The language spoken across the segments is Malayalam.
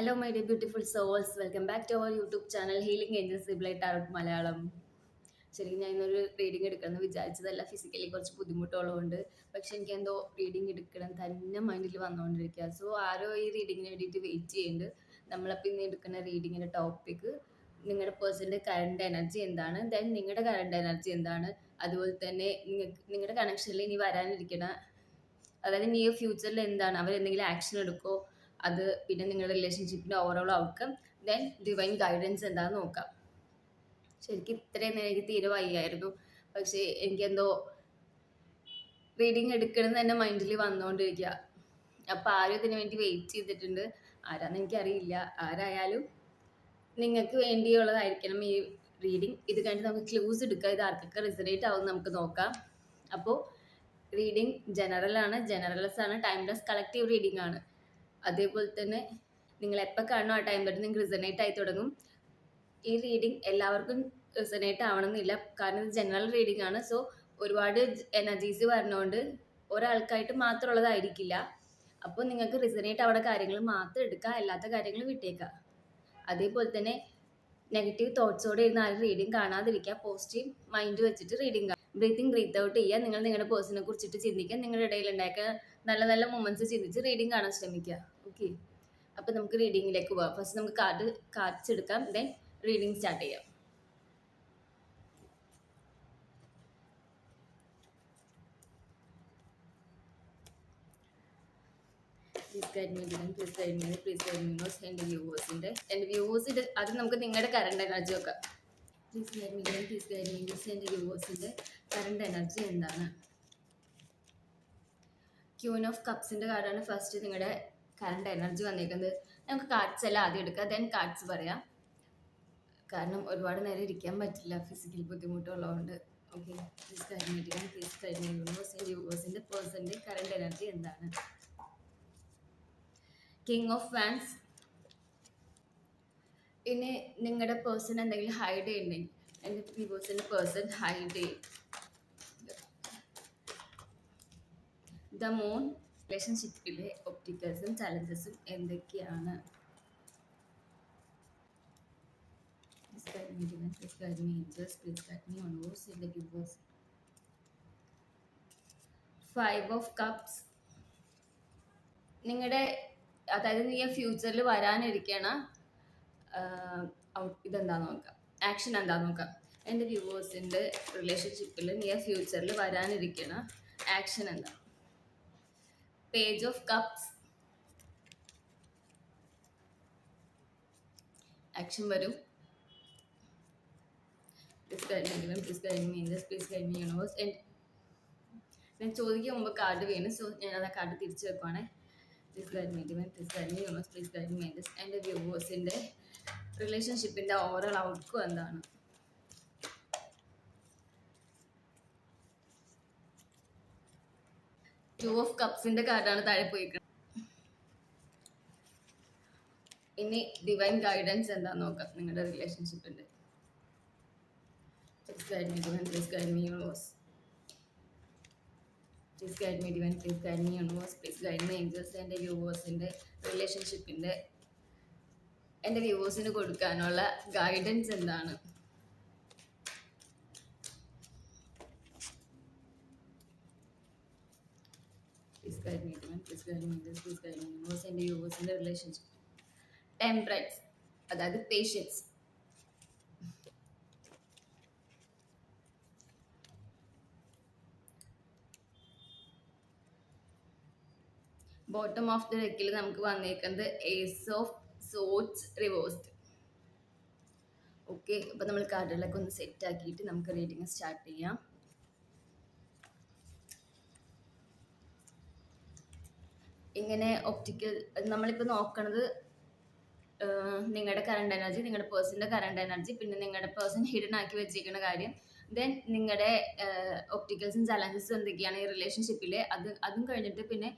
Hello, my dear beautiful souls. Welcome back to our YouTube channel, Healing Angels Replay Tarot Malayalam. ശരിക്കും ഞാൻ ഇന്നൊരു റീഡിങ് എടുക്കണമെന്ന് വിചാരിച്ചതല്ല, ഫിസിക്കലി കുറച്ച് ബുദ്ധിമുട്ടുള്ളതുകൊണ്ട്. പക്ഷെ എനിക്ക് എന്തോ റീഡിങ് എടുക്കണം തന്നെ മൈൻഡിൽ വന്നുകൊണ്ടിരിക്കുക. സോ ആരോ ഈ റീഡിങ്ങിന് വേണ്ടിയിട്ട് വെയിറ്റ് ചെയ്യുന്നുണ്ട്. നമ്മളപ്പോൾ ഇന്ന് എടുക്കുന്ന റീഡിങ്ങിൻ്റെ ടോപ്പിക്ക് നിങ്ങളുടെ പേഴ്സൻ്റെ കറണ്ട് എനർജി എന്താണ്, ദെൻ നിങ്ങളുടെ കറണ്ട് എനർജി എന്താണ്, അതുപോലെ തന്നെ നിങ്ങളുടെ കണക്ഷനിൽ ഇനി വരാനിരിക്കുന്ന, അതായത് നിയർ ഫ്യൂച്ചറിൽ എന്താണ്, അവരെന്തെങ്കിലും ആക്ഷൻ എടുക്കോ, അത് പിന്നെ നിങ്ങളുടെ റിലേഷൻഷിപ്പിൻ്റെ overall outcome, then divine guidance എന്താണെന്ന് നോക്കാം. ശരിക്കും ഇത്രയും നേരം എനിക്ക് തീരെ വയ്യായിരുന്നു. പക്ഷേ എനിക്കെന്തോ റീഡിങ് എടുക്കണം തന്നെ മൈൻഡിൽ വന്നുകൊണ്ടിരിക്കുക. അപ്പോൾ ആരും ഇതിനു വേണ്ടി വെയിറ്റ് ചെയ്തിട്ടുണ്ട്. ആരാന്ന് എനിക്കറിയില്ല. ആരായാലും നിങ്ങൾക്ക് വേണ്ടിയുള്ളതായിരിക്കണം ഈ റീഡിങ്. ഇത് കഴിഞ്ഞിട്ട് നമുക്ക് ക്ലൂസ് എടുക്കാം, ഇത് ആർക്കൊക്കെ റിസണേറ്റ് ആവും നമുക്ക് നോക്കാം. അപ്പോൾ റീഡിങ് ജനറലാണ്, ജനറൽസ് ആണ്, ടൈംലെസ് കളക്റ്റീവ് റീഡിംഗ് ആണ്. അതേപോലെ തന്നെ നിങ്ങൾ എപ്പോൾ കാണുമോ ആ ടൈം തൊട്ട് നിങ്ങൾക്ക് റിസണേറ്റ് ആയി തുടങ്ങും. ഈ റീഡിങ് എല്ലാവർക്കും റിസണേറ്റ് ആവണമെന്നില്ല, കാരണം ഇത് ജനറൽ റീഡിംഗ് ആണ്. സോ ഒരുപാട് എനർജീസ് വരുന്നതുകൊണ്ട് ഒരാൾക്കായിട്ട് മാത്രമുള്ളതായിരിക്കില്ല. അപ്പോൾ നിങ്ങൾക്ക് റിസണേറ്റ് ആവുന്ന കാര്യങ്ങൾ മാത്രം എടുക്കുക, അല്ലാത്ത കാര്യങ്ങൾ വിട്ടേക്കുക. അതേപോലെ തന്നെ നെഗറ്റീവ് തോട്ട്സോടെ ഇരുന്ന് ആരും റീഡിങ് കാണാതിരിക്കുക. പോസിറ്റീവ് മൈൻഡ് വെച്ചിട്ട് റീഡിങ് കാണുക. ബ്രീത്തിങ് ബ്രീത്ത് ഔട്ട് ചെയ്യുക. നിങ്ങൾ നിങ്ങളുടെ പേഴ്സണെ കുറിച്ചിട്ട് ചിന്തിക്കുക. നിങ്ങളുടെ ഇടയിൽ ഉണ്ടാക്കുക നല്ല നല്ല മൊമെന്റ്സ് ചിന്തിച്ച് റീഡിങ് കാണാൻ ശ്രമിക്കുക. ഓക്കെ, അപ്പോൾ നമുക്ക് റീഡിങ്ങിലേക്ക് പോകാം. ഫസ്റ്റ് നമുക്ക് കാർഡ്സ് എടുക്കാം, ദെൻ റീഡിങ് സ്റ്റാർട്ട് ചെയ്യാം. എൻ്റെ വ്യൂവേഴ്സിൻ്റെ അത് നമുക്ക് നിങ്ങളുടെ കറണ്ട് എനർജി നോക്കാം. എൻ്റെ വ്യൂവേഴ്സിൻ്റെ കറണ്ട് എനർജി എന്താണ്? ക്യൂൻ ഓഫ് കപ്സിൻ്റെ കാർഡാണ് ഫസ്റ്റ് നിങ്ങളുടെ കറണ്ട് എനർജി വന്നേക്കുന്നത്. നമുക്ക് കാർഡ്സ് എല്ലാം ആദ്യം എടുക്കാം, ദെൻ കാർഡ്സ് പറയാം. കാരണം ഒരുപാട് നേരം ഇരിക്കാൻ പറ്റില്ല, ഫിസിക്കൽ ബുദ്ധിമുട്ടുള്ളതുകൊണ്ട്. ഓക്കെ, യൂണിവേഴ്സിൻ്റെ പേഴ്സൻ്റെ കറണ്ട് എനർജി എന്താണ്? King of wands. ഇനി നിങ്ങളുടെ പേഴ്സൺ എന്തെങ്കിലും ഹൈഡ് ചെയ്യുന്നുണ്ടെങ്കിൽ, എൻ്റെ വ്യൂവേഴ്സിൻ്റെ പേഴ്സൺ ഹൈഡ് ചെയ്യും. The moon. റിലേഷൻഷിപ്പിലെ ഒബ്സ്റ്റിക്കിൾസും ചലഞ്ചസും എന്തൊക്കെയാണ്? Five of cups. നിങ്ങളുടെ, അതായത് ഈ ഫ്യൂച്ചറിൽ വരാനിരിക്കണ ഇതെന്താന്ന് നോക്കാം, ആക്ഷൻ എന്താന്ന് നോക്കാം. എൻ്റെ വ്യൂവേഴ്സിൻ്റെ റിലേഷൻഷിപ്പിൽ നിയർ ഫ്യൂച്ചറിൽ വരാനിരിക്കണ ആക്ഷൻ എന്താ? Page of cups. ആക്ഷൻ വരും. ഞാൻ ചോദിക്കാൻ മുമ്പ് കാർഡ് വീണു, സോ ഞാനത് ആ കാർഡ് തിരിച്ചു വെക്കുവാണേ. എൻ്റെ വ്യൂവേഴ്സിൻ്റെ റിലേഷൻഷിപ്പിൻ്റെ ഓവറോൾ ഔട്ട്കം എന്താണ്? ടു ഓഫ് കപ്സിൻ്റെ കാർഡാണ് താഴെ പോയിരിക്കുന്നത്. ഇനി ഡിവൈൻ ഗൈഡൻസ് എന്താന്ന് നോക്കാം നിങ്ങളുടെ റിലേഷൻഷിപ്പിൻ്റെ. Please guide me, divine. Please guide me, universe. Please guide me, divine. Please guide me, universe. Please guide me, angels. എൻ്റെ വ്യൂവേഴ്സിൻ്റെ റിലേഷൻഷിപ്പിൻ്റെ, എൻ്റെ വ്യൂവേഴ്സിന് കൊടുക്കാനുള്ള ഗൈഡൻസ് എന്താണ്? Please guide me, divine. Please guide me, angels. Please guide me, universe. എൻ്റെ വ്യൂവേഴ്സിൻ്റെ റിലേഷൻഷിപ്പ്. ടെമ്പറൻസ്, അതായത് പേഷ്യൻസ്. ബോട്ടം ഓഫ് ദ ഡെക്കിൽ നമുക്ക് വന്നേക്കുന്നത് ace of swords reversed. Okay, അപ്പോൾ നമ്മൾ കാർഡുകളൊക്കെ ഒന്ന് സെറ്റ് ആക്കിയിട്ട് നമുക്ക് റീഡിങ് സ്റ്റാർട്ട് ചെയ്യാം. ഇങ്ങനെ ഒപ്റ്റിക്കൽ നമ്മളിപ്പോൾ നോക്കണത് നിങ്ങളുടെ കറണ്ട് എനർജി, നിങ്ങളുടെ പേഴ്സൻ്റെ കറണ്ട് എനർജി, പിന്നെ നിങ്ങളുടെ പേഴ്സൺ ഹിഡൻ ആക്കി വെച്ചിരിക്കുന്ന കാര്യം, ദെൻ നിങ്ങളുടെ ഒപ്റ്റിക്കൽസും ചലഞ്ചസും എന്തൊക്കെയാണ് ഈ റിലേഷൻഷിപ്പിൽ, അതും കഴിഞ്ഞിട്ട് പിന്നെ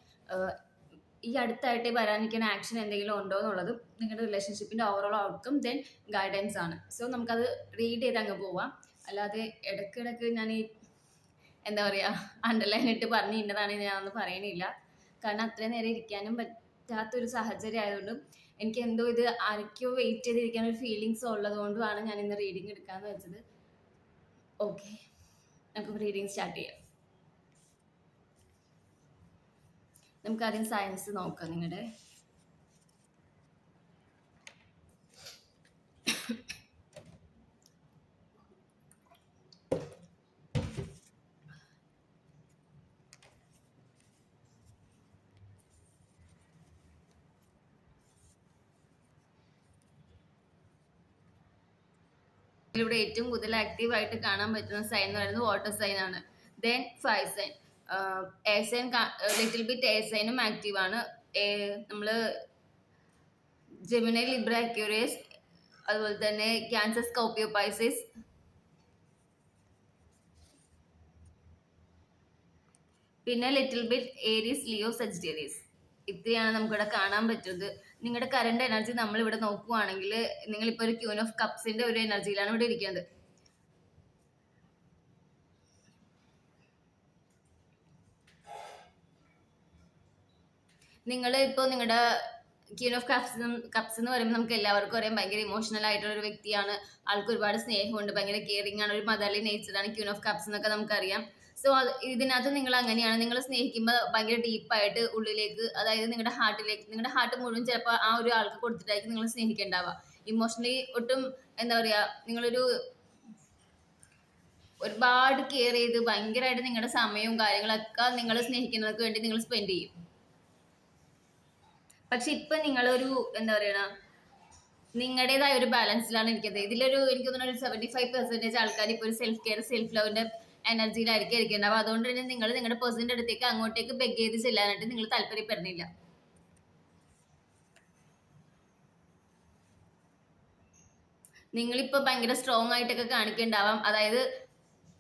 ഈ അടുത്തായിട്ട് വരാനിരിക്കുന്ന ആക്ഷൻ എന്തെങ്കിലും ഉണ്ടോ എന്നുള്ളതും നിങ്ങളുടെ റിലേഷൻഷിപ്പിൻ്റെ ഓവറോൾ ഔട്ട്കം, ദെൻ ഗൈഡൻസ് ആണ്. സോ നമുക്കത് റീഡ് ചെയ്ത് അങ്ങ് പോവാം. അല്ലാതെ ഇടയ്ക്കിടയ്ക്ക് ഞാൻ ഈ എന്താ പറയുക അണ്ടർലൈൻ ഇട്ട് പറഞ്ഞ് ഇന്നതാണ് ഞാനൊന്നും പറയണില്ല. കാരണം അത്രയും നേരം ഇരിക്കാനും പറ്റാത്തൊരു സാഹചര്യം ആയതുകൊണ്ട് എനിക്ക് എന്തോ ഇത് ആരൊക്കെയോ വെയിറ്റ് ചെയ്തിരിക്കാൻ ഒരു ഫീലിങ്സ് ഉള്ളത് കൊണ്ടുമാണ് ഞാൻ ഇന്ന് റീഡിങ് എടുക്കാന്ന് വെച്ചത്. ഓക്കെ, നമുക്ക് റീഡിങ് സ്റ്റാർട്ട് ചെയ്യാം. നമുക്ക് ആദ്യം സയൻസ് നോക്കാം. നിങ്ങളുടെ ഇവിടെ ഏറ്റവും കൂടുതൽ ആക്റ്റീവായിട്ട് കാണാൻ പറ്റുന്ന സൈൻ എന്ന് പറയുന്നത് വാട്ടർ സൈൻ ആണ്. Then fire sign, air sign little bit air സൈനും ആക്റ്റീവാണ്. നമ്മള് ജെമിനി, ലിബ്ര, അക്വേറിയസ്, അതുപോലെ തന്നെ ക്യാൻസർ, സ്കോർപ്പിയോ, പൈസസ്, പിന്നെ little bit Aries, Leo, Sagittarius. ഇത്രയാണ് നമുക്കിവിടെ കാണാൻ പറ്റുന്നത്. നിങ്ങളുടെ കറണ്ട് എനർജി നമ്മൾ ഇവിടെ നോക്കുവാണെങ്കിൽ നിങ്ങളിപ്പോൾ ഒരു ക്യൂൻ ഓഫ് കപ്സിന്റെ ഒരു എനർജിയിലാണ് ഇവിടെ ഇരിക്കുന്നത്. നിങ്ങൾ ഇപ്പോൾ നിങ്ങളുടെ ക്യൂൻ ഓഫ് കപ്സ് എന്ന് പറയുമ്പോൾ നമുക്ക് എല്ലാവർക്കും അറിയാം ഭയങ്കര ഇമോഷണൽ ആയിട്ടുള്ള ഒരു വ്യക്തിയാണ്. ആൾക്ക് ഒരുപാട് സ്നേഹമുണ്ട്, ഭയങ്കര കെയറിങ് ആണ്, ഒരു മദർലി നേച്ചറാണ് ക്യൂൻ ഓഫ് കപ്സ് എന്നൊക്കെ നമുക്കറിയാം. സോ ഇതിനകത്ത് നിങ്ങൾ അങ്ങനെയാണ്. നിങ്ങൾ സ്നേഹിക്കുമ്പോൾ ഭയങ്കര ഡീപ്പായിട്ട് ഉള്ളിലേക്ക്, അതായത് നിങ്ങളുടെ ഹാർട്ട് മുഴുവൻ ചിലപ്പോൾ ആ ഒരു ആൾക്ക് കൊടുത്തിട്ടായിരിക്കും നിങ്ങൾ സ്നേഹിക്കേണ്ടാവുക. ഇമോഷണലി ഒട്ടും എന്താ പറയുക, നിങ്ങളൊരു ഒരുപാട് കെയർ ചെയ്ത് ഭയങ്കരമായിട്ട് നിങ്ങളുടെ സമയവും കാര്യങ്ങളൊക്കെ നിങ്ങൾ സ്നേഹിക്കുന്നവർക്ക് വേണ്ടി നിങ്ങൾ സ്പെൻഡ് ചെയ്യും. പക്ഷെ ഇപ്പൊ നിങ്ങളൊരു എന്താ പറയണ നിങ്ങളുടേതായ ഒരു ബാലൻസിലാണ് ഇരിക്കുന്നത്. ഇതിലൊരു എനിക്ക് തോന്നുന്നു ഒരു 75% ആൾക്കാർ ഇപ്പോൾ ഒരു സെൽഫ് കെയർ, സെൽഫ് ലവിന്റെ എനർജിയിലായിരിക്കും ഇരിക്കേണ്ടത്. അതുകൊണ്ട് തന്നെ നിങ്ങൾ നിങ്ങളുടെ പേഴ്സണിന്റെ അടുത്തേക്ക് അങ്ങോട്ടേക്ക് ബെഗ് ചെയ്ത് ചെല്ലാനായിട്ട് നിങ്ങൾ താല്പര്യപ്പെടുന്നില്ല. നിങ്ങളിപ്പോ ഭയങ്കര സ്ട്രോങ് ആയിട്ടൊക്കെ കാണിക്കേണ്ടാവാം. അതായത്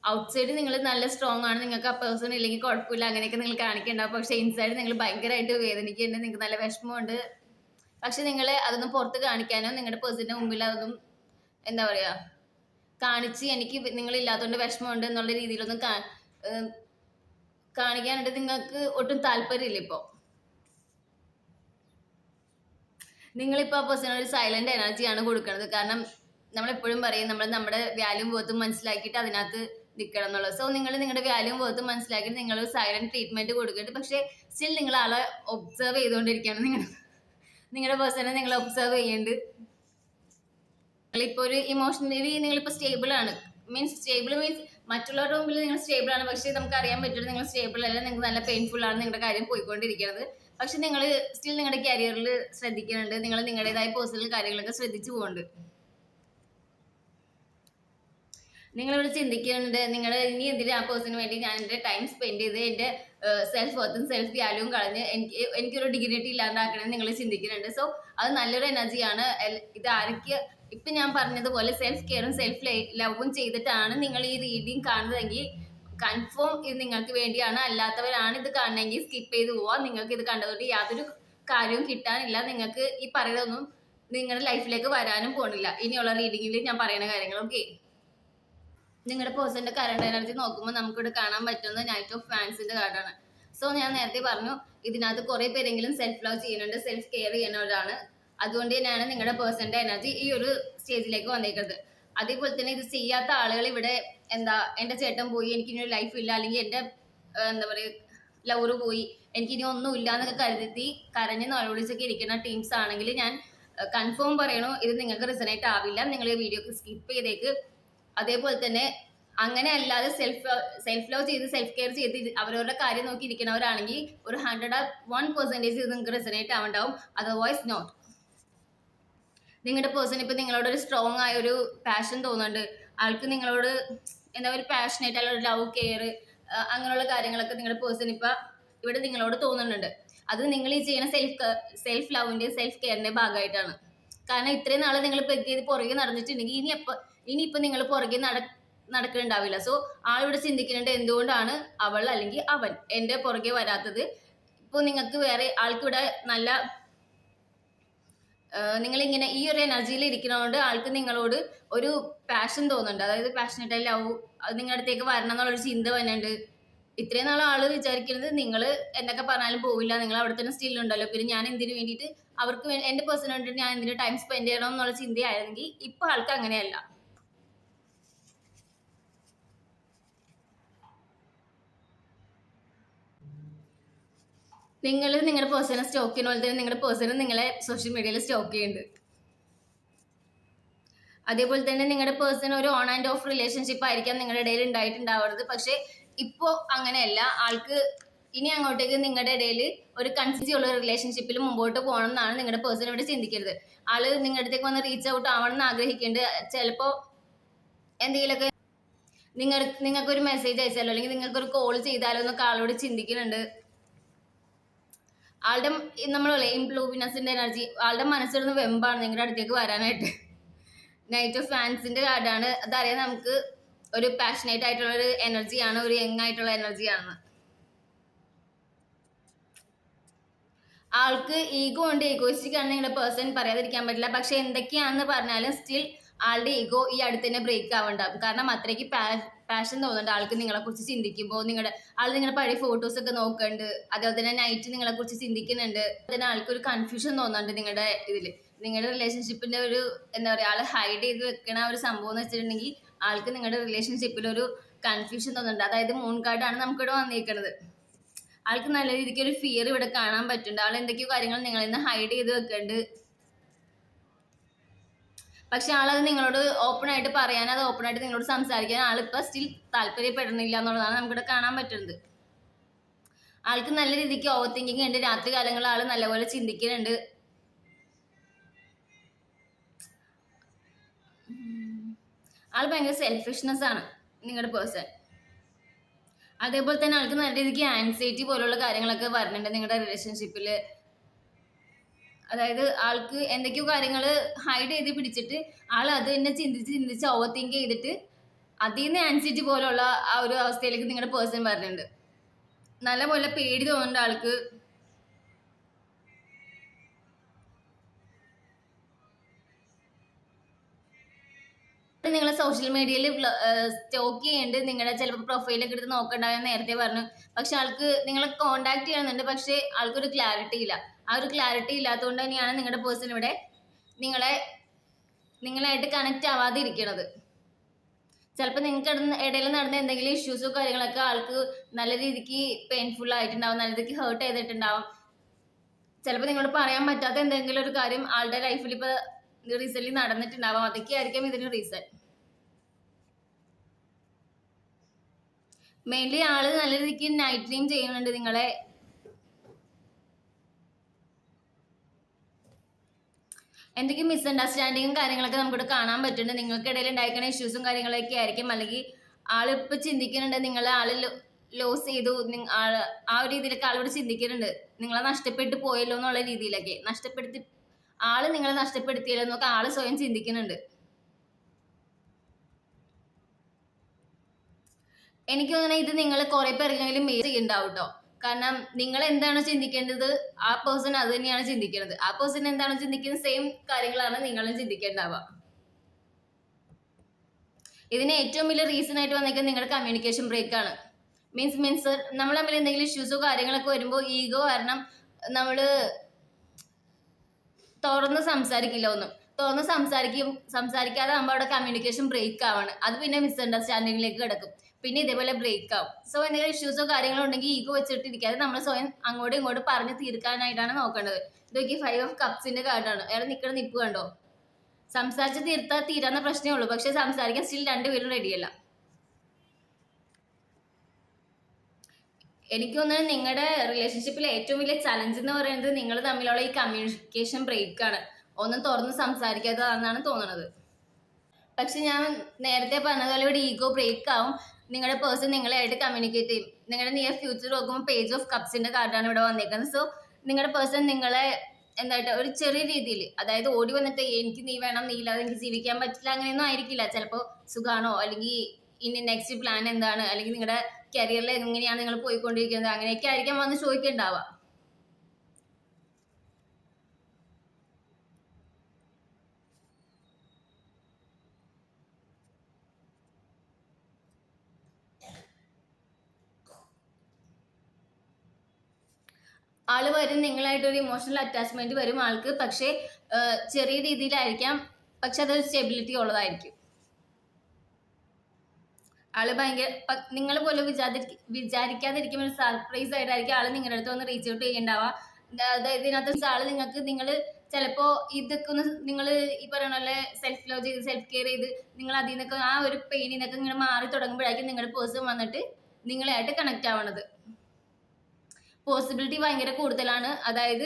ഔട്ട്സൈഡ് നിങ്ങൾ നല്ല സ്ട്രോങ് ആണ്, നിങ്ങൾക്ക് ആ പേഴ്സൺ ഇല്ലെങ്കിൽ കുഴപ്പമില്ല, അങ്ങനെയൊക്കെ നിങ്ങൾ കാണിക്കേണ്ടാവും. പക്ഷെ ഇൻസൈഡ് നിങ്ങൾ ഭയങ്കരമായിട്ട് വേദനിക്കുന്നുണ്ട്, നിങ്ങൾക്ക് നല്ല വിഷമമുണ്ട്. പക്ഷെ നിങ്ങൾ അതൊന്നും പുറത്ത് കാണിക്കാനോ നിങ്ങളുടെ പേഴ്സണിന്റെ മുമ്പിൽ അതൊന്നും എന്താ പറയാ കാണിച്ച് എനിക്ക് നിങ്ങളില്ലാത്തതുകൊണ്ട് വിഷമമുണ്ട് എന്നുള്ള രീതിയിലൊന്നും കാണിക്കാനായിട്ട് നിങ്ങൾക്ക് ഒട്ടും താല്പര്യമില്ല. ഇപ്പോൾ നിങ്ങളിപ്പോൾ ആ പേഴ്സൺ ഒരു സൈലന്റ് എനർജിയാണ് കൊടുക്കുന്നത്. കാരണം നമ്മളെപ്പോഴും പറയും നമ്മൾ നമ്മുടെ വാല്യൂം വേർത്തും മനസ്സിലാക്കിയിട്ട് അതിനകത്ത് നിൽക്കണം എന്നുള്ളത്. സോ നിങ്ങൾ നിങ്ങളുടെ വാല്യൂം വേർത്തും മനസ്സിലാക്കിയിട്ട് നിങ്ങൾ ഒരു സൈലന്റ് ട്രീറ്റ്മെന്റ് കൊടുക്കുന്നുണ്ട്. പക്ഷേ സ്റ്റിൽ നിങ്ങൾ ആളെ ഒബ്സർവ് ചെയ്തുകൊണ്ടിരിക്കുകയാണ്. നിങ്ങളുടെ പേഴ്സണെ നിങ്ങൾ ഒബ്സർവ് ചെയ്യുന്നുണ്ട്. നിങ്ങളിപ്പോൾ ഒരു ഇമോഷണലി നിങ്ങളിപ്പോൾ സ്റ്റേബിൾ ആണ്. സ്റ്റേബിൾ മീൻസ് മറ്റുള്ളവരുടെ മുമ്പിൽ നിങ്ങൾ സ്റ്റേബിൾ ആണ്, പക്ഷേ നമുക്ക് അറിയാൻ പറ്റുന്നത് നിങ്ങൾ സ്റ്റേബിൾ അല്ല, നിങ്ങൾക്ക് നല്ല പെയിൻഫുൾ ആണ് നിങ്ങളുടെ കാര്യം പോയിക്കൊണ്ടിരിക്കുന്നത്. പക്ഷെ നിങ്ങൾ സ്റ്റിൽ നിങ്ങളുടെ കരിയറിൽ ശ്രദ്ധിക്കുന്നുണ്ട്, നിങ്ങൾ നിങ്ങളുടേതായ പേഴ്സണൽ കാര്യങ്ങളൊക്കെ ശ്രദ്ധിച്ചു പോകുന്നുണ്ട്. നിങ്ങളിവിടെ ചിന്തിക്കുന്നുണ്ട് നിങ്ങൾ ഇനി എന്തിനാ ആ പേഴ്സണിന് വേണ്ടി ഞാൻ എൻ്റെ ടൈം സ്പെൻഡ് ചെയ്ത് എൻ്റെ സെൽഫ് വർത്തും സെൽഫ് വാല്യൂവും കളഞ്ഞ് എനിക്കൊരു ഡിഗ്നിറ്റി ഇല്ലാണ്ടാക്കണമെന്ന് നിങ്ങൾ ചിന്തിക്കുന്നുണ്ട്. സോ അത് നല്ലൊരു എനർജിയാണ്. ഇത് ആരൊക്കെ ഇപ്പൊ ഞാൻ പറഞ്ഞതുപോലെ സെൽഫ് കെയറും സെൽഫ് ലവും ചെയ്തിട്ടാണ് നിങ്ങൾ ഈ റീഡിങ് കാണുന്നതെങ്കിൽ കൺഫേം ഇത് നിങ്ങൾക്ക് വേണ്ടിയാണ്. അല്ലാത്തവരാണ് ഇത് കാണണമെങ്കിൽ സ്കിപ്പ് ചെയ്ത് പോവാ. നിങ്ങൾക്ക് ഇത് കണ്ടതുകൊണ്ട് യാതൊരു കാര്യവും കിട്ടാനില്ല. നിങ്ങൾക്ക് ഈ പറയുന്നതൊന്നും നിങ്ങളുടെ ലൈഫിലേക്ക് വരാനും പോണില്ല ഇനിയുള്ള റീഡിങ്ങിൽ ഞാൻ പറയുന്ന കാര്യങ്ങൾ. ഓക്കെ, നിങ്ങളുടെ പേഴ്സന്റെ കറണ്ട് എനർജി നോക്കുമ്പോൾ നമുക്കിവിടെ കാണാൻ പറ്റുന്നത് നൈറ്റ് ഓഫ് ഫാൻസിന്റെ കാർഡാണ്. സോ ഞാൻ നേരത്തെ പറഞ്ഞു ഇതിനകത്ത് കുറെ പേരെങ്കിലും സെൽഫ് ലവ് ചെയ്യുന്നുണ്ട്, സെൽഫ് കെയർ ചെയ്യുന്നവരാണ്. അതുകൊണ്ട് തന്നെയാണ് നിങ്ങളുടെ പേഴ്സന്റെ എനർജി ഈ ഒരു സ്റ്റേജിലേക്ക് വന്നേക്കുന്നത്. അതേപോലെ തന്നെ ഇത് ചെയ്യാത്ത ആളുകൾ ഇവിടെ എന്താ എൻ്റെ ചേട്ടൻ പോയി എനിക്കിനി ഒരു ലൈഫ് ഇല്ല, അല്ലെങ്കിൽ എൻ്റെ എന്താ പറയുക ലവറ് പോയി എനിക്കിനി ഒന്നും ഇല്ല എന്നൊക്കെ കരുതി കരഞ്ഞ് നൊളവിളിച്ചൊക്കെ ഇരിക്കുന്ന ടീംസ് ആണെങ്കിൽ ഞാൻ കൺഫേം പറയണു ഇത് നിങ്ങൾക്ക് റിസണേറ്റ് ആവില്ല. നിങ്ങൾ ഈ വീഡിയോ സ്കിപ്പ് ചെയ്തേക്ക്. അതേപോലെ തന്നെ അങ്ങനെ അല്ലാതെ സെൽഫ് ലവ് ചെയ്ത് സെൽഫ് കെയർ ചെയ്ത് അവരവരുടെ കാര്യം നോക്കി ഇരിക്കുന്നവരാണെങ്കിൽ ഒരു 101% ഇത് നിങ്ങൾക്ക് റെസനേറ്റ് ആവുണ്ടാവും. Otherwise not. നിങ്ങളുടെ പേഴ്സൺ ഇപ്പൊ നിങ്ങളോട് ഒരു സ്ട്രോങ് ആയ ഒരു പാഷൻ തോന്നുന്നുണ്ട്. ആൾക്ക് നിങ്ങളോട് എന്താ ഒരു പാഷനേറ്റ് ആയിട്ടുള്ള ഒരു ലവ് കെയർ അങ്ങനെയുള്ള കാര്യങ്ങളൊക്കെ നിങ്ങളുടെ പേഴ്സൺ ഇപ്പൊ ഇവിടെ നിങ്ങളോട് തോന്നുന്നുണ്ട്. അത് നിങ്ങൾ ഈ ചെയ്യുന്ന സെൽഫ് ലവിന്റെ സെൽഫ് കെയറിന്റെ ഭാഗമായിട്ടാണ്. കാരണം ഇത്രയും നാളെ നിങ്ങൾ പെഗ് ചെയ്ത് പുറകെ നടന്നിട്ടുണ്ടെങ്കിൽ ഇനിയിപ്പോ നിങ്ങൾ പുറകെ നടക്കുന്നുണ്ടാവില്ല. സോ ആളിവിടെ ചിന്തിക്കുന്നുണ്ട് എന്തുകൊണ്ടാണ് അവൾ അല്ലെങ്കിൽ അവൻ എൻ്റെ പുറകെ വരാത്തത്. ഇപ്പോൾ നിങ്ങൾക്ക് വേറെ ആൾക്കിവിടെ നല്ല നിങ്ങളിങ്ങനെ ഈ ഒരു എനർജിയിൽ ഇരിക്കുന്നതുകൊണ്ട് ആൾക്ക് നിങ്ങളോട് ഒരു പാഷൻ തോന്നുന്നുണ്ട്. അതായത് പാഷനേറ്റ് ലവ് അത് നിങ്ങളുടെ അടുത്തേക്ക് വരണം എന്നുള്ളൊരു ചിന്ത വരുന്നുണ്ട്. ഇത്രയും നാൾ ആള് വിചാരിക്കുന്നത് നിങ്ങൾ എന്തൊക്കെ പറഞ്ഞാലും പോവില്ല, നിങ്ങൾ അവിടെ തന്നെ സ്റ്റിൽ ഉണ്ടല്ലോ, പിന്നെ ഞാൻ എന്തിനു വേണ്ടിയിട്ട് എന്റെ പേഴ്സണൽ വേണ്ടി ഞാൻ എന്തിനു ടൈം സ്പെൻഡ് ചെയ്യണം എന്നുള്ള ചിന്തയായിരുന്നെങ്കിൽ ഇപ്പൊ ആൾക്ക് അങ്ങനെയല്ല. നിങ്ങൾ നിങ്ങളുടെ പേഴ്സണെ സ്റ്റോക്ക് ചെയ്യുന്ന പോലെ തന്നെ നിങ്ങളുടെ പേഴ്സണെ നിങ്ങളെ സോഷ്യൽ മീഡിയയിൽ സ്റ്റോക്ക് ചെയ്യുന്നുണ്ട്. അതേപോലെ തന്നെ നിങ്ങളുടെ പേഴ്സൺ ഒരു ഓൺ ആൻഡ് ഓഫ് റിലേഷൻഷിപ്പ് ആയിരിക്കാം നിങ്ങളുടെ ഇടയിൽ ഉണ്ടായിട്ടുണ്ടാവുന്നത്. പക്ഷെ ഇപ്പോ അങ്ങനെയല്ല. ആൾക്ക് ഇനി അങ്ങോട്ടേക്ക് നിങ്ങളുടെ ഇടയിൽ ഒരു കൺസിസ്റ്റൻസി ഉള്ള റിലേഷൻഷിപ്പിൽ മുമ്പോട്ട് പോകണം എന്നാണ് നിങ്ങളുടെ പേഴ്സൺ ഇവിടെ ചിന്തിക്കരുത്. ആള് നിങ്ങളുടെ അടുത്തേക്ക് വന്ന് റീച്ച് ഔട്ട് ആവണം എന്ന് ആഗ്രഹിക്കുന്നുണ്ട്. ചിലപ്പോ എന്തെങ്കിലുമൊക്കെ നിങ്ങൾക്കൊരു മെസ്സേജ് അയച്ചാലോ അല്ലെങ്കിൽ നിങ്ങൾക്കൊരു കോൾ ചെയ്താലോ എന്നൊക്കെ ആളോട് ചിന്തിക്കുന്നുണ്ട്. ആളുടെ നമ്മളല്ലേ ഇംപ്ലൂവിനെസിന്റെ എനർജി, ആളുടെ മനസ്സിടുന്ന വെമ്പാണ് നിങ്ങളുടെ അടുത്തേക്ക് വരാനായിട്ട്. നൈറ്റ് ഓഫ് ഫാൻസിന്റെ കാർഡാണ്. അതറിയാം നമുക്ക് ഒരു പാഷനേറ്റ് ആയിട്ടുള്ള ഒരു എനർജിയാണ്, ഒരു യങ് ആയിട്ടുള്ള എനർജിയാണ്. ആൾക്ക് ഈഗോ ഉണ്ട്, ഈഗോയിസ്റ്റിക് ആണ് നിങ്ങളുടെ പേഴ്സൺ, പറയാതിരിക്കാൻ പറ്റില്ല. പക്ഷെ എന്തൊക്കെയാണെന്ന് പറഞ്ഞാലും സ്റ്റിൽ ആളുടെ ഈഗോ ഈ അടുത്ത് തന്നെ ബ്രേക്ക് ആവുണ്ടാവും. കാരണം അത്രയ്ക്ക് പാഷൻ തോന്നുന്നുണ്ട് ആൾക്ക് നിങ്ങളെ കുറിച്ച് ചിന്തിക്കുമ്പോൾ. ആൾ നിങ്ങളുടെ പഴയ ഫോട്ടോസ് ഒക്കെ നോക്കുന്നുണ്ട്. അതേപോലെ തന്നെ നൈറ്റ് നിങ്ങളെ കുറിച്ച് ചിന്തിക്കുന്നുണ്ട്. അതിന് ആൾക്കൊരു കൺഫ്യൂഷൻ തോന്നുന്നുണ്ട് നിങ്ങളുടെ നിങ്ങളുടെ റിലേഷൻഷിപ്പിന്റെ ഒരു എന്താ പറയാ, ആള് ഹൈഡ് ചെയ്ത് വെക്കണ ഒരു സംഭവം എന്ന് വെച്ചിട്ടുണ്ടെങ്കിൽ ആൾക്ക് നിങ്ങളുടെ റിലേഷൻഷിപ്പിൽ ഒരു കൺഫ്യൂഷൻ തോന്നുന്നുണ്ട്. അതായത് മൂൺ കാർഡാണ് നമുക്കിവിടെ വന്നിരിക്കുന്നത്. ആൾക്ക് നല്ല രീതിക്ക് ഒരു ഫിയർ ഇവിടെ കാണാൻ പറ്റുന്നുണ്ട്. ആൾ എന്തൊക്കെയോ കാര്യങ്ങൾ നിങ്ങളിൽ നിന്ന് ഹൈഡ് ചെയ്ത് വെക്കുന്നുണ്ട്. പക്ഷെ ആളത് നിങ്ങളോട് ഓപ്പൺ ആയിട്ട് പറയാൻ, അത് ഓപ്പൺ ആയിട്ട് നിങ്ങളോട് സംസാരിക്കാൻ ആളിപ്പോ സ്റ്റിൽ താല്പര്യപ്പെടുന്നില്ല എന്നുള്ളതാണ് നമുക്കിവിടെ കാണാൻ പറ്റുന്നത്. ആൾക്ക് നല്ല രീതിക്ക് ഓവർ തിങ്കിങ് ഉണ്ട്. രാത്രി കാലങ്ങളിൽ ആള് നല്ലപോലെ ചിന്തിക്കുന്നുണ്ട്. ആൾ ഭയങ്കര സെൽഫിഷ്നെസ് ആണ് നിങ്ങളുടെ പേഴ്സൺ. അതേപോലെ തന്നെ ആൾക്ക് നല്ല രീതിക്ക് ആൻസൈറ്റി പോലുള്ള കാര്യങ്ങളൊക്കെ വരുന്നുണ്ട് നിങ്ങളുടെ റിലേഷൻഷിപ്പിൽ. അതായത് ആൾക്ക് എന്തൊക്കെയോ കാര്യങ്ങൾ ഹൈഡ് ചെയ്ത് പിടിച്ചിട്ട് ആൾ അത് തന്നെ ചിന്തിച്ച് ഓവർ തിങ്ക് ചെയ്തിട്ട് അതിൽ നിന്ന് ആൻസൈറ്റി പോലുള്ള ആ ഒരു അവസ്ഥയിലേക്ക് നിങ്ങളുടെ പേഴ്സൺ വരുന്നുണ്ട്. നല്ലപോലെ പേടി തോന്നുന്നുണ്ട് ആൾക്ക്. നിങ്ങൾ സോഷ്യൽ മീഡിയയിൽ സ്റ്റോക്ക് ചെയ്യുന്നുണ്ട്. നിങ്ങളുടെ ചിലപ്പോൾ പ്രൊഫൈലൊക്കെ എടുത്ത് നോക്കണ്ടായെന്ന് നേരത്തെ പറഞ്ഞു. പക്ഷെ ആൾക്ക് നിങ്ങളെ കോണ്ടാക്ട് ചെയ്യുന്നുണ്ട്. പക്ഷെ ആൾക്കൊരു ക്ലാരിറ്റി ഇല്ല. ആ ഒരു ക്ലാരിറ്റി ഇല്ലാത്തതുകൊണ്ട് തന്നെയാണ് നിങ്ങളുടെ പേഴ്സൺ ഇവിടെ നിങ്ങളായിട്ട് കണക്ട് ആവാതെ ഇരിക്കുന്നത്. ചിലപ്പോൾ നിങ്ങൾക്ക് ഇടയിൽ നടന്ന എന്തെങ്കിലും ഇഷ്യൂസോ കാര്യങ്ങളൊക്കെ ആൾക്ക് നല്ല രീതിക്ക് പെയിൻഫുൾ ആയിട്ടുണ്ടാവും, നല്ല രീതിക്ക് ഹേർട്ട് ചെയ്തിട്ടുണ്ടാവും. ചിലപ്പോൾ നിങ്ങളോട് പറയാൻ പറ്റാത്ത എന്തെങ്കിലും ഒരു കാര്യം ആളുടെ ലൈഫിൽ ഇപ്പൊ റീസെന്റ് നടന്നിട്ടുണ്ടാവാം. അതൊക്കെ ആയിരിക്കും ഇതിന് റീസൺ. മെയിൻലി ആള് നല്ല രീതിക്ക് നൈറ്റ് ഡ്രീം ചെയ്യുന്നുണ്ട് നിങ്ങളെ. എന്തൊക്കെയും മിസ്അണ്ടർസ്റ്റാൻഡിങ്ങും കാര്യങ്ങളൊക്കെ നമുക്കിവിടെ കാണാൻ പറ്റുന്നുണ്ട്. നിങ്ങൾക്കിടയിൽ ഉണ്ടായിരിക്കുന്ന ഇഷ്യൂസും കാര്യങ്ങളൊക്കെ ആയിരിക്കും. അല്ലെങ്കിൽ ആളിപ്പോൾ ചിന്തിക്കുന്നുണ്ട് നിങ്ങളെ ആള് ലോസ് ചെയ്തു, ആ ഒരു രീതിയിലൊക്കെ ആളോട് ചിന്തിക്കുന്നുണ്ട്. നിങ്ങളെ നഷ്ടപ്പെട്ടു പോയല്ലോ എന്നുള്ള രീതിയിലൊക്കെ ആള് നിങ്ങളെ നഷ്ടപ്പെടുത്തിയല്ലോ എന്നൊക്കെ ആള് സ്വയം ചിന്തിക്കുന്നുണ്ട്. എനിക്ക് തോന്നുന്നത് ഇത് നിങ്ങൾ കുറെ പേർക്കെങ്കിലും മേൽ ചെയ്യുന്നുണ്ടാവും കേട്ടോ. കാരണം നിങ്ങൾ എന്താണോ ചിന്തിക്കേണ്ടത് ആ പേഴ്സൺ അത് തന്നെയാണ് ചിന്തിക്കുന്നത്. ആ പേഴ്സൺ എന്താണോ ചിന്തിക്കുന്നത് സെയിം കാര്യങ്ങളാണ് നിങ്ങളും ചിന്തിക്കേണ്ടാവുക. ഇതിന് ഏറ്റവും വലിയ റീസൺ ആയിട്ട് വന്നേക്കുന്നത് നിങ്ങളുടെ കമ്മ്യൂണിക്കേഷൻ ബ്രേക്ക് ആണ്. മീൻസ് നമ്മൾ തമ്മിൽ എന്തെങ്കിലും ഇഷ്യൂസോ കാര്യങ്ങളൊക്കെ വരുമ്പോൾ ഈഗോ കാരണം നമ്മള് തുറന്ന് സംസാരിക്കില്ല. തുറന്ന് സംസാരിക്കാതെ ആകുമ്പോൾ അവിടെ കമ്മ്യൂണിക്കേഷൻ ബ്രേക്ക് ആവാണ്. അത് പിന്നെ മിസ്അണ്ടർസ്റ്റാൻഡിങ്ങിലേക്ക് കിടക്കും. പിന്നെ ഇതേപോലെ ബ്രേക്ക് ആവും. സോ എന്തെങ്കിലും ഇഷ്യൂസോ കാര്യങ്ങളോ ഉണ്ടെങ്കിൽ ഈഗോ വെച്ചിട്ടിരിക്കാതെ നമ്മൾ സ്വയം അങ്ങോട്ടും ഇങ്ങോട്ടും പറഞ്ഞ് തീർക്കാനായിട്ടാണ് നോക്കേണ്ടത്. ഇതൊക്കെ 5 ഓഫ് കപ്സിന്റെ കാർഡാണ്. അയാൾ നിൽക്കുന്ന നിപ്പ് കണ്ടോ? സംസാരിച്ച് തീരാന്ന പ്രശ്നമേ ഉള്ളൂ. പക്ഷെ സംസാരിക്കാൻ സ്റ്റിൽ രണ്ടുപേരും റെഡിയല്ല. എനിക്ക് തോന്നുന്നത് നിങ്ങളുടെ റിലേഷൻഷിപ്പിലെ ഏറ്റവും വലിയ ചലഞ്ച് എന്ന് പറയുന്നത് നിങ്ങൾ തമ്മിലുള്ള ഈ കമ്മ്യൂണിക്കേഷൻ ബ്രേക്ക് ആണ്. ഒന്നും തുറന്ന് സംസാരിക്കാത്തതാണെന്നാണ് തോന്നുന്നത്. പക്ഷെ ഞാൻ നേരത്തെ പറഞ്ഞതുപോലെ ഇവിടെ ഈഗോ ബ്രേക്ക് ആവും. നിങ്ങളുടെ പേഴ്സൺ നിങ്ങളായിട്ട് കമ്മ്യൂണിക്കേറ്റ് ചെയ്യും. നിങ്ങളുടെ നിയർ ഫ്യൂച്ചർ നോക്കുമ്പോൾ പേജ് ഓഫ് കപ്സിന്റെ കാർഡാണ് ഇവിടെ വന്നിരിക്കുന്നത്. സോ നിങ്ങളുടെ പേഴ്സൺ നിങ്ങളെ എന്തായിട്ട് ഒരു ചെറിയ രീതിയിൽ, അതായത് ഓടി വന്നിട്ട് എനിക്ക് നീ വേണം, നീ ഇല്ലാതെ എനിക്ക് ജീവിക്കാൻ പറ്റില്ല അങ്ങനെയൊന്നും ആയിരിക്കില്ല. ചിലപ്പോൾ സുഖാണോ, അല്ലെങ്കിൽ ഇനി നെക്സ്റ്റ് പ്ലാൻ എന്താണ്, അല്ലെങ്കിൽ നിങ്ങളുടെ കരിയറിൽ എങ്ങനെയാണ് നിങ്ങൾ പോയിക്കൊണ്ടിരിക്കുന്നത്, അങ്ങനെയൊക്കെ ആയിരിക്കാം വന്ന് ചോദിക്കണ്ടാവുക. ആള് വരും, നിങ്ങളായിട്ടൊരു ഇമോഷണൽ അറ്റാച്ച്മെന്റ് വരും ആൾക്ക്. പക്ഷേ ചെറിയ രീതിയിലായിരിക്കാം, പക്ഷെ അതൊരു സ്റ്റെബിലിറ്റി ഉള്ളതായിരിക്കും. ആള് ഭയങ്കര നിങ്ങൾ പോലും വിചാരിക്കാതിരിക്കും ഒരു സർപ്രൈസ് ആയിട്ടായിരിക്കും ആള് നിങ്ങളുടെ അടുത്ത് വന്ന് റീച്ച് ഔട്ട് ചെയ്യണ്ടാവുക. അതായത് ഇതിനകത്ത് ആള് നിങ്ങൾ ചിലപ്പോ ഇതൊക്കെ ഒന്ന് നിങ്ങൾ ഈ പറയുന്ന പോലെ സെൽഫ് ലവ് ചെയ്ത് സെൽഫ് കെയർ ചെയ്ത് നിങ്ങൾ അതിൽ നിന്നൊക്കെ ആ ഒരു പെയിനിൽ നിന്നൊക്കെ ഇങ്ങനെ മാറി തുടങ്ങുമ്പോഴായിരിക്കും നിങ്ങളുടെ പേഴ്സൺ വന്നിട്ട് നിങ്ങളായിട്ട് കണക്ട് ആവണത്. പോസിബിലിറ്റി ഭയങ്കര കൂടുതലാണ്. അതായത്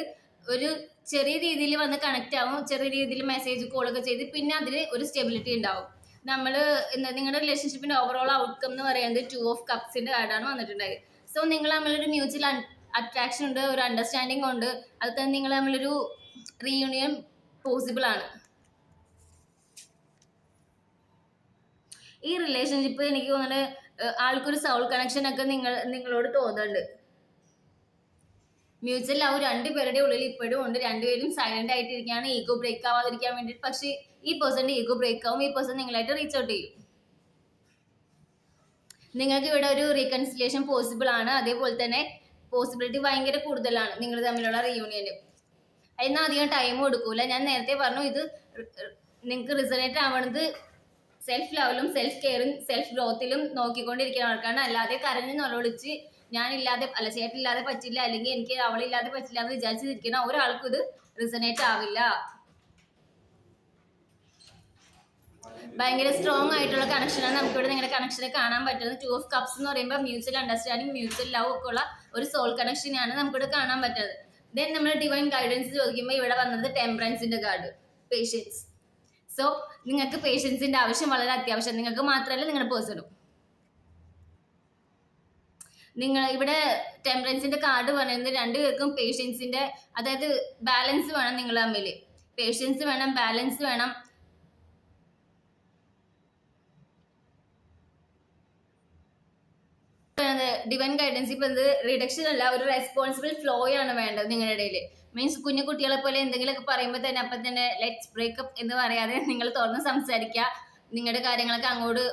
ഒരു ചെറിയ രീതിയിൽ വന്ന് കണക്ട് ആവും, ചെറിയ രീതിയിൽ മെസ്സേജ് കോളൊക്കെ ചെയ്ത് പിന്നെ അതിൽ ഒരു സ്റ്റെബിലിറ്റി ഉണ്ടാവും. നമ്മൾ നിങ്ങളുടെ റിലേഷൻഷിപ്പിന്റെ ഓവറോൾ ഔട്ട്കം എന്ന് പറയുന്നത് 2 ഓഫ് കപ്സിന്റെ കാർഡാണ് വന്നിട്ടുണ്ടായത്. സോ നിങ്ങൾ തമ്മിലൊരു മ്യൂച്വൽ അട്രാക്ഷൻ ഉണ്ട്, ഒരു അണ്ടർസ്റ്റാൻഡിങ് ഉണ്ട്, അത് തന്നെ നിങ്ങൾ തമ്മിലൊരു റീയൂണിയൻ പോസിബിൾ ആണ്. ഈ റിലേഷൻഷിപ്പ് എനിക്ക് തോന്നുന്നത് ആൾക്കൊരു സൗൾ കണക്ഷൻ ഒക്കെ നിങ്ങളോട് തോന്നുന്നുണ്ട്. മ്യൂച്വൽ ലവ് രണ്ടുപേരുടെ ഉള്ളിൽ ഇപ്പോഴും ഉണ്ട്. രണ്ടുപേരും സൈലന്റ് ആയിട്ടിരിക്കുകയാണ്, ഈഗോ ബ്രേക്ക് ആവാതിരിക്കാൻ വേണ്ടിയിട്ട്. പക്ഷേ ഈ പേഴ്സന്റെ ഈഗോ ബ്രേക്ക് ആവും, ഈ പേഴ്സൺ നിങ്ങളായിട്ട് റീച്ച് ഔട്ട് ചെയ്യും. നിങ്ങൾക്ക് ഇവിടെ ഒരു റീകൺസിലിയേഷൻ പോസിബിൾ ആണ്. അതേപോലെ തന്നെ പോസിബിലിറ്റി ഭയങ്കര കൂടുതലാണ് നിങ്ങൾ തമ്മിലുള്ള റീയൂണിയന്. എന്നാൽ അധികം ടൈം കൊടുക്കൂല. ഞാൻ നേരത്തെ പറഞ്ഞു, ഇത് നിങ്ങൾക്ക് റിസണേറ്റ് ആവണത് സെൽഫ് ലവിലും സെൽഫ് കെയറും സെൽഫ് ഗ്രോത്തിലും നോക്കിക്കൊണ്ടിരിക്കുന്ന ആൾക്കാണ്. അല്ലാതെ കരഞ്ഞ് നിലവിളിച്ച് ഞാനില്ലാതെ അല്ല ചേട്ടനില്ലാതെ പറ്റില്ല, അല്ലെങ്കിൽ എനിക്ക് അവളില്ലാതെ പറ്റില്ല എന്ന് വിചാരിച്ചിരിക്കുന്ന ഒരാൾക്കും ഇത് റിസണേറ്റ് ആവില്ല. ഭയങ്കര സ്ട്രോങ് ആയിട്ടുള്ള കണക്ഷനാണ് നമുക്കിവിടെ നിങ്ങളുടെ കണക്ഷനെ കാണാൻ പറ്റുന്നത്. 2 ഓഫ് കപ്സ് എന്ന് പറയുമ്പോൾ മ്യൂച്വൽ അണ്ടർസ്റ്റാൻഡിങ്, മ്യൂച്വൽ ലവ് ഒക്കെ ഉള്ള ഒരു സോൾ കണക്ഷനാണ് നമുക്കിവിടെ കാണാൻ പറ്റുന്നത്. ദെൻ നമ്മൾ ഡിവൈൻ ഗൈഡൻസ് ചോദിക്കുമ്പോൾ ഇവിടെ വന്നത് ടെമ്പറൻസിന്റെ കാർഡ്, പേഷ്യൻസ്. സോ നിങ്ങൾക്ക് പേഷ്യൻസിന്റെ ആവശ്യം വളരെ അത്യാവശ്യം, നിങ്ങൾക്ക് മാത്രമല്ല നിങ്ങളുടെ പേഴ്സണും. നിങ്ങൾ ഇവിടെ ടെമ്പറൻസിന്റെ കാർഡ് പറയുന്നത് രണ്ടുപേർക്കും പേഷ്യൻസിന്റെ, അതായത് ബാലൻസ് വേണം നിങ്ങൾ തമ്മിൽ. പേഷ്യൻസ് വേണം, ബാലൻസ് വേണം. ഡിവൈൻ ഗൈഡൻസ് ഇപ്പൊ ഇത് റിഡക്ഷൻ അല്ല, ഒരു റെസ്പോൺസിബിൾ ഫ്ലോ ആണ് വേണ്ടത് നിങ്ങളുടെ ഇടയിൽ. മീൻസ് കുഞ്ഞു കുട്ടികളെ പോലെ എന്തെങ്കിലുമൊക്കെ പറയുമ്പോൾ തന്നെ അപ്പം തന്നെ ലെറ്റ്സ് ബ്രേക്കപ്പ് എന്ന് പറയാതെ നിങ്ങൾ തുറന്ന് സംസാരിക്കുക. നിങ്ങളുടെ കാര്യങ്ങളൊക്കെ അങ്ങോട്ട്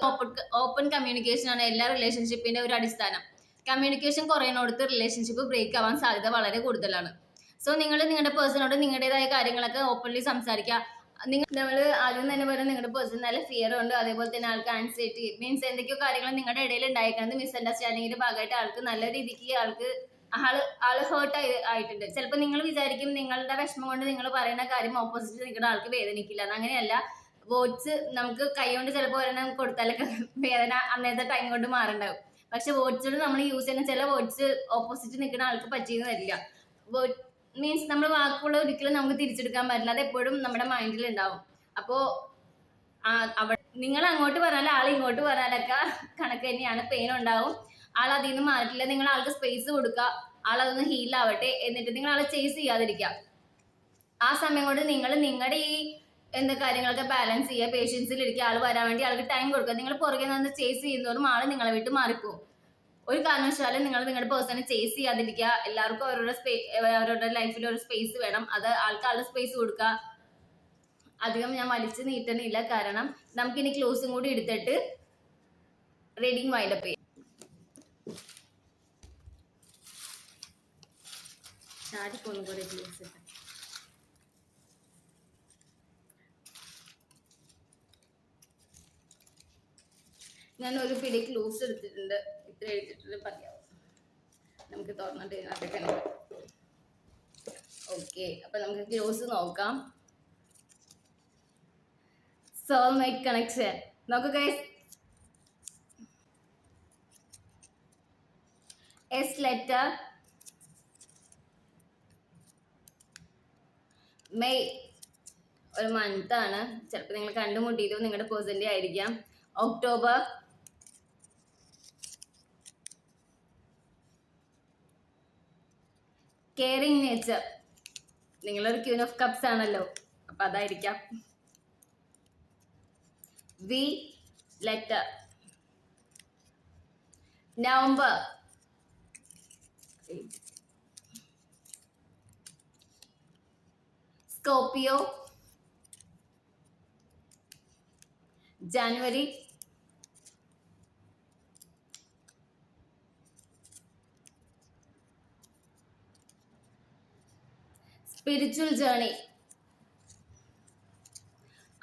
ഓപ്പൺ കമ്മ്യൂണിക്കേഷൻ ആണ് എല്ലാ റിലേഷൻഷിപ്പിന്റെ ഒരു അടിസ്ഥാനം. കമ്മ്യൂണിക്കേഷൻ കുറയുന്നിടത്ത് റിലേഷൻഷിപ്പ് ബ്രേക്ക് ആവാൻ സാധ്യത വളരെ കൂടുതലാണ്. സോ നിങ്ങൾ നിങ്ങളുടെ പേഴ്സണോട് നിങ്ങളുടേതായ കാര്യങ്ങളൊക്കെ ഓപ്പൺലി സംസാരിക്കുക. നമ്മൾ ആദ്യം തന്നെ പറയുന്നത് നിങ്ങളുടെ പേഴ്സൺ നല്ല ഫിയർ ഉണ്ട്, അതേപോലെ തന്നെ ആൾക്ക് ആൻസൈറ്റി, മീൻസ് എന്തൊക്കെയോ കാര്യങ്ങൾ നിങ്ങളുടെ ഇടയിൽ ഉണ്ടായിരിക്കുന്നത് മിസ്അണ്ടർസ്റ്റാൻഡിങ്ങിന്റെ ഭാഗമായിട്ട് ആൾക്ക് നല്ല രീതിക്ക് ആള് ഹേർട്ട് ആയിട്ടുണ്ട്. ചിലപ്പോൾ നിങ്ങൾ വിചാരിക്കും നിങ്ങളുടെ വിഷമം കൊണ്ട് നിങ്ങൾ പറയുന്ന കാര്യം ഓപ്പോസിറ്റ് നിൽക്കുന്ന ആൾക്ക് വേദനിക്കില്ല. അങ്ങനെയല്ല. വേർഡ്സ് നമുക്ക് കൈ കൊണ്ട് ചിലപ്പോൾ ഒരെണ്ണം കൊടുത്താലൊക്കെ വേദന അന്നേരത്തെ ടൈം കൊണ്ട് മാറുണ്ടാവും. പക്ഷെ വേർഡ്സിൽ നമ്മൾ യൂസ് ചെയ്യുന്ന ചില വേർഡ്സ് ഓപ്പോസിറ്റ് നിൽക്കുന്ന ആൾക്ക് പറ്റിയെന്ന് വരില്ല. മീൻസ് നമ്മൾ വാക്കുകൾ ഒരിക്കലും നമുക്ക് തിരിച്ചെടുക്കാൻ പറ്റില്ല, അത് എപ്പോഴും നമ്മുടെ മൈൻഡിൽ ഉണ്ടാവും. അപ്പോൾ അവിടെ നിങ്ങൾ അങ്ങോട്ട് പറഞ്ഞാൽ ആൾ ഇങ്ങോട്ട് പറഞ്ഞാലൊക്കെ കണക്ക് തന്നെയാണ്, പെയിൻ ഉണ്ടാവും. ആൾ അതിൽ നിന്ന് മാറിയിട്ടില്ല. നിങ്ങൾ ആൾക്ക് സ്പേസ് കൊടുക്കുക, ആളതൊന്ന് ഹീലാവട്ടെ. എന്നിട്ട് നിങ്ങൾ ആളെ ചേസ് ചെയ്യാതിരിക്കുക. ആ സമയം കൊണ്ട് നിങ്ങൾ നിങ്ങളുടെ ഈ കാര്യങ്ങളൊക്കെ ബാലൻസ് ചെയ്യുക, പേഷ്യൻസിലിരിക്കുക. ആൾ വരാൻ വേണ്ടി ആൾക്ക് ടൈം കൊടുക്കുക. നിങ്ങൾ പുറകെ നിന്ന് ചേസ് ചെയ്യുന്നതോറും ആൾ നിങ്ങളെ വിട്ട് മാറിപ്പോകും. ഒരു കാരണവശാലും നിങ്ങൾ നിങ്ങളുടെ പേഴ്സണെ ചേസ് ചെയ്യാതിരിക്കുക. എല്ലാവർക്കും അവരുടെ ലൈഫിൽ ഒരു സ്പേസ് വേണം. അത് ആൾക്കാരുടെ സ്പേസ് കൊടുക്കുക. അധികം ഞാൻ വലിച്ചു നീട്ടണില്ല, കാരണം നമുക്കിനി ക്ലോസും കൂടി എടുത്തിട്ട് റീഡിങ് വൈൻഡപ്പ് ചെയ്യാം. ഞാൻ ഒരു പിടി ക്ലൂസ് എടുത്തിട്ടുണ്ട്, ഇത്ര എടുത്തിട്ട് പറയാം. നമുക്ക് തുറന്നിട്ട് ഇതിനകത്തൊക്കെ ഓക്കെ. അപ്പൊ നമുക്ക് ക്ലോസ് നോക്കാം. സോൾമേറ്റ് കണക്ഷൻ നോക്കൂ ഗൈസ്. എസ് ലെറ്റർ, മെയ് ഒരു മന്ത് ആണ്. ചിലപ്പോൾ നിങ്ങൾ കണ്ടുമുട്ടിയതോ നിങ്ങളുടെ പേഴ്സന്റെ ആയിരിക്കാം. October, caring nature. നിങ്ങളൊരു ക്യൂൻ ഓഫ് കപ്സ് ആണല്ലോ, അപ്പൊ അതായിരിക്കാം. V letter, November, Scorpio, January, spiritual journey.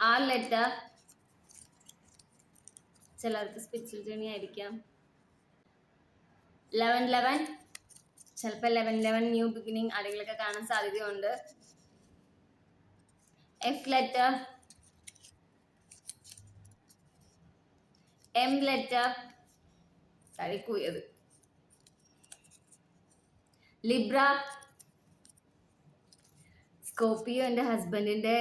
ആ ലെറ്റർ ചിലർക്ക് സ്പിരിച്വൽ ജേർണി ആയിരിക്കാം. 1111 ചിലപ്പോൾ 1111 ന്യൂ ബിഗിനിങ് ആരെങ്കിലൊക്കെ കാണാൻ സാധ്യതയുണ്ട്. എഫ് ലെറ്റർ, എം ലെറ്റർ തടിക്കൂയത്. ലിബ്ര, സ്കോർപിയോ എൻ്റെ ഹസ്ബൻഡിന്റെ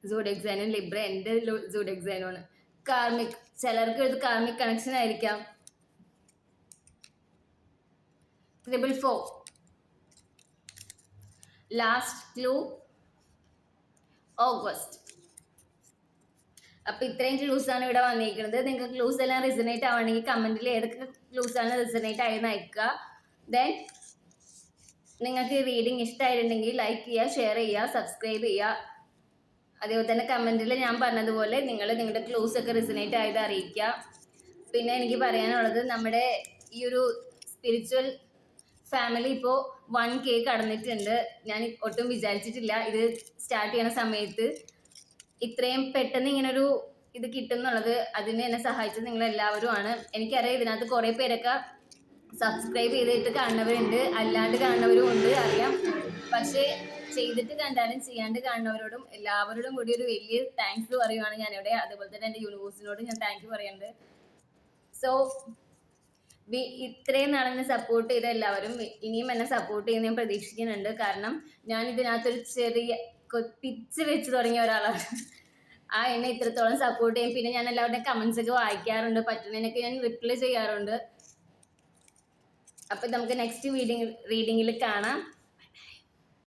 സോഡിയക് സൈനും ലിബ്ര എൻ്റെ സോഡിയക് സൈനുമാണ്. കാർമിക്, ചിലർക്ക് ഇത് കാർമിക് കണക്ഷൻ ആയിരിക്കാം. 444. Last clue August. അപ്പൊ ഇത്രയും ക്ലൂസ് ആണ് ഇവിടെ വന്നിരിക്കുന്നത്. നിങ്ങൾക്ക് ക്ലൂസ് എല്ലാം റിസണേറ്റ് ആവണമെങ്കിൽ കമന്റിൽ ഏതൊക്കെ ക്ലൂസ് ആണ് റിസണേറ്റ് ആയെന്ന് അയക്കുക. ദെൻ നിങ്ങൾക്ക് റീഡിങ് ഇഷ്ടമായിട്ടുണ്ടെങ്കിൽ ലൈക്ക് ചെയ്യുക, ഷെയർ ചെയ്യുക, സബ്സ്ക്രൈബ് ചെയ്യുക. അതേപോലെ തന്നെ കമന്റിൽ ഞാൻ പറഞ്ഞതുപോലെ നിങ്ങൾ നിങ്ങളുടെ ക്ലൂസ് ഒക്കെ റിസണേറ്റ് ആയത് അറിയിക്കുക. പിന്നെ എനിക്ക് പറയാനുള്ളത്, നമ്മുടെ ഈ ഒരു സ്പിരിച്വൽ ഫാമിലി ഇപ്പോൾ 1K കടന്നിട്ടുണ്ട്. ഞാൻ ഒട്ടും വിചാരിച്ചിട്ടില്ല ഇത് സ്റ്റാർട്ട് ചെയ്യുന്ന സമയത്ത് ഇത്രയും പെട്ടെന്ന് ഇങ്ങനൊരു ഇത് കിട്ടുന്നുള്ളത്. അതിന് എന്നെ സഹായിച്ചത് നിങ്ങൾ എല്ലാവരും ആണ്. എനിക്കറിയാം ഇതിനകത്ത് കുറേ പേരൊക്കെ സബ്സ്ക്രൈബ് ചെയ്തിട്ട് കാണുന്നവരുണ്ട്, അല്ലാണ്ട് കാണുന്നവരും ഉണ്ട്, അറിയാം. പക്ഷേ ചെയ്തിട്ട് കണ്ടാലും ചെയ്യാണ്ട് കാണുന്നവരോടും എല്ലാവരോടും കൂടി ഒരു വലിയ താങ്ക്സ് പറയുവാണ് ഞാനിവിടെ. അതുപോലെ തന്നെ എൻ്റെ യൂണിവേഴ്സിനോട് ഞാൻ താങ്ക് യു പറയുന്നുണ്ട്. സോ ഇത്രയും നാളെന്നെ സപ്പോർട്ട് ചെയ്ത എല്ലാവരും ഇനിയും എന്നെ സപ്പോർട്ട് ചെയ്യുന്ന ഞാൻ പ്രതീക്ഷിക്കുന്നുണ്ട്. കാരണം ഞാൻ ഇതിനകത്തൊരു ചെറിയ പിച്ച് വെച്ച് തുടങ്ങിയ ഒരാളാണ്. ആ എന്നെ ഇത്രത്തോളം സപ്പോർട്ട് ചെയ്യും. പിന്നെ ഞാൻ എല്ലാവരുടെയും കമന്റ്സ് ഒക്കെ വായിക്കാറുണ്ട്, പറ്റുന്നതിനൊക്കെ ഞാൻ റിപ്ലൈ ചെയ്യാറുണ്ട്. അപ്പൊ നമുക്ക് നെക്സ്റ്റ് റീഡിങ്ങിൽ കാണാം.